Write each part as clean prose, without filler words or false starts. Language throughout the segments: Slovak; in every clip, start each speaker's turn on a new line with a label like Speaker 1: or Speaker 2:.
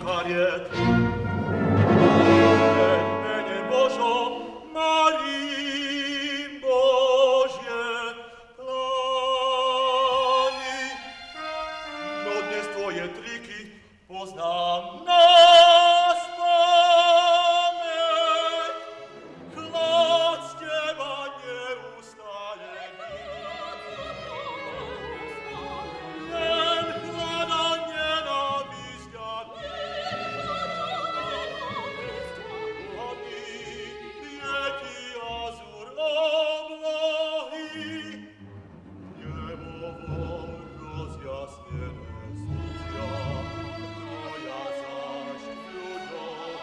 Speaker 1: kariet. Mene Božo, Marii Božie, klani. No dnes tvoje triky poznám na spamäť. Chlad z teba neustále len chlad a nenávisť a hlavný pieti azur oblohy. Nebovom rozjasnené súcia, tvoja zášť ľudom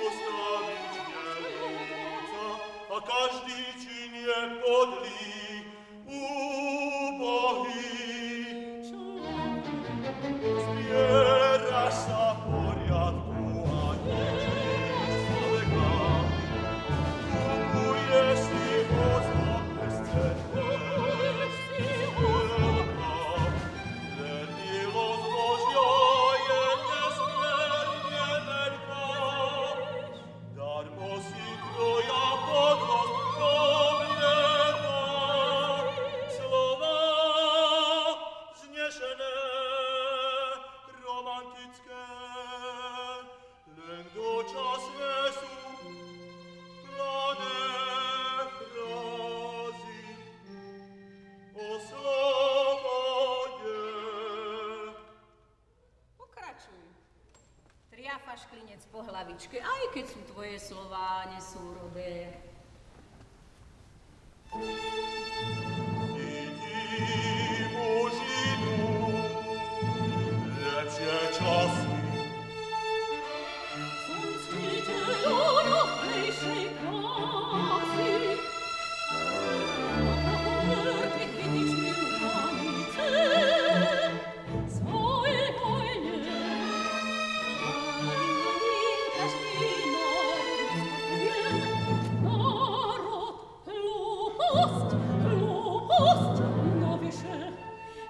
Speaker 1: ustavič nevúca, a každý čin je podlý, úbohý. Zbieraš sa v poriadku a ničíš človeka, kupuješ si ho za bezcenné sviatka. Vernilosť Božia je nesmierne veľká, darmo si tvoja podlosť povlieva. Slova znešené, romantické, len dočasné sú plané frázy o slobode.
Speaker 2: Pokračuj. Triafaš klinec po hlavičke, aj keď sú tvoje slová nesúrodé.
Speaker 1: Cítim užinu, lepšie časy.
Speaker 3: Som cítila najkrajšej krásy. Na mŕtvych vidíš mi rukamice svojej vojne. Každý národ hlúposť, no vyše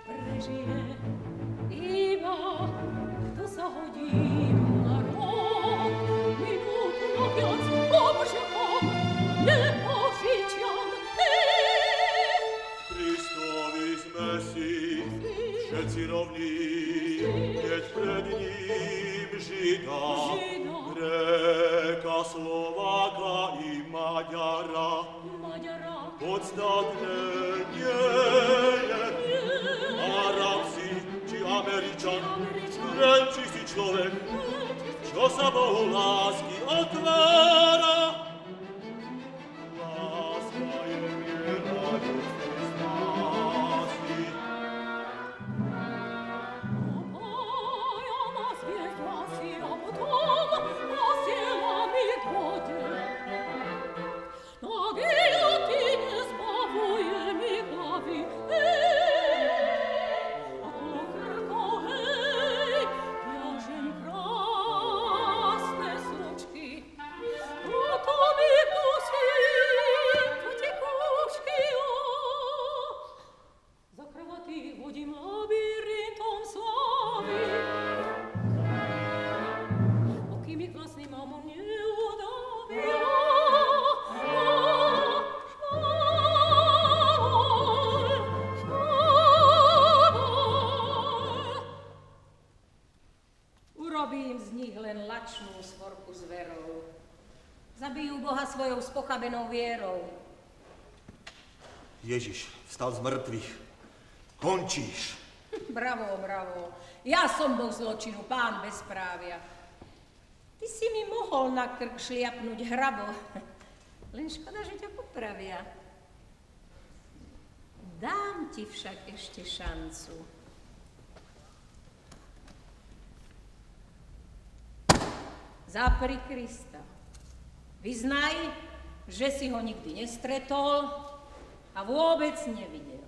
Speaker 3: prežije iba kto sa hodí na rok. Minútu na viac obžahom nepožičiam.
Speaker 1: Kristovi sme si všetci rovní, keď pred ním Žida, Gréka, Slováka i Maďara. Podstatné nie je, Arab si či Američan, len či si človek, čo sa Bohu lásky otvára. Láska je viera ľudskej spásy.
Speaker 3: Moja ma zviezla si a potom posiela mi kode. Na gilotíne zbavuje mi hlavy, a okolo krku, hej, viažem krásne slučky. To mi kusí, to tekúšky, zakrvatý vodím labyrintom slávy. Oky mi klasný mamo neudavia.
Speaker 2: Urobím z nich len lačnú svorku zverov. Zabijú Boha svojou spochabenou vierou.
Speaker 1: Ježiš vstal z mŕtvych. Končíš.
Speaker 2: Bravo, bravo. Ja som Boh zločinu, pán bezprávia. Ty si mi mohol na krk šliapnúť hrabo. Len škoda, že ťa popravia. Dám ti však ešte šancu. Zapri Krista. Vyznaj, že si ho nikdy nestretol a vôbec nevidel.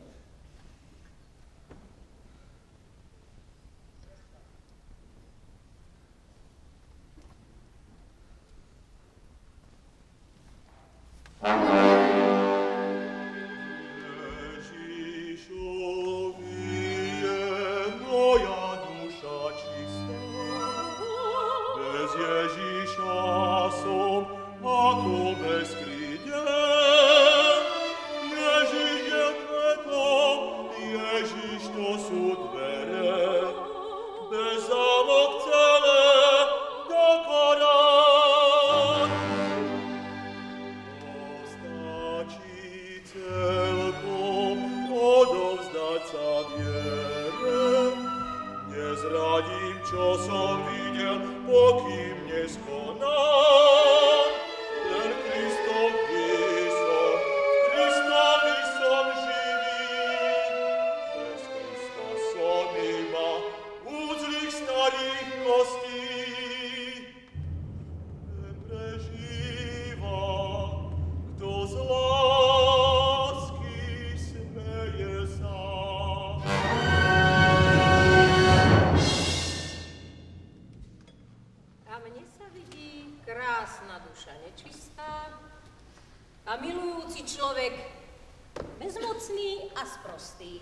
Speaker 1: Ježišovi je moja duša čistá. Ježiša som ako bez krídel. Ježiš je kvetom, Ježiš to sú dvere, bez zámok celé do korán. Postačí celkom odovzdať sa viere, nezradím, čo som videl, pokým neskonám. Len Kristovi som živý, bez Krista som iba úzlých starých kostí. Neprežíva, kto z lásky smeje sa.
Speaker 2: A mne sa vidí krásna duša nečistá a milujúci človek bezmocný a sprostý.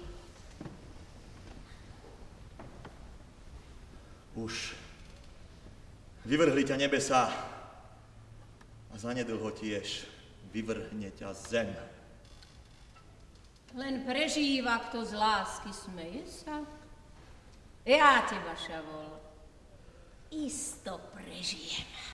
Speaker 4: Už vyvrhli ťa nebesá a zanedlho tiež vyvrhne ťa zem.
Speaker 2: Len prežíva, kto z lásky smeje sa. Ja teba, Šavol, isto prežijem.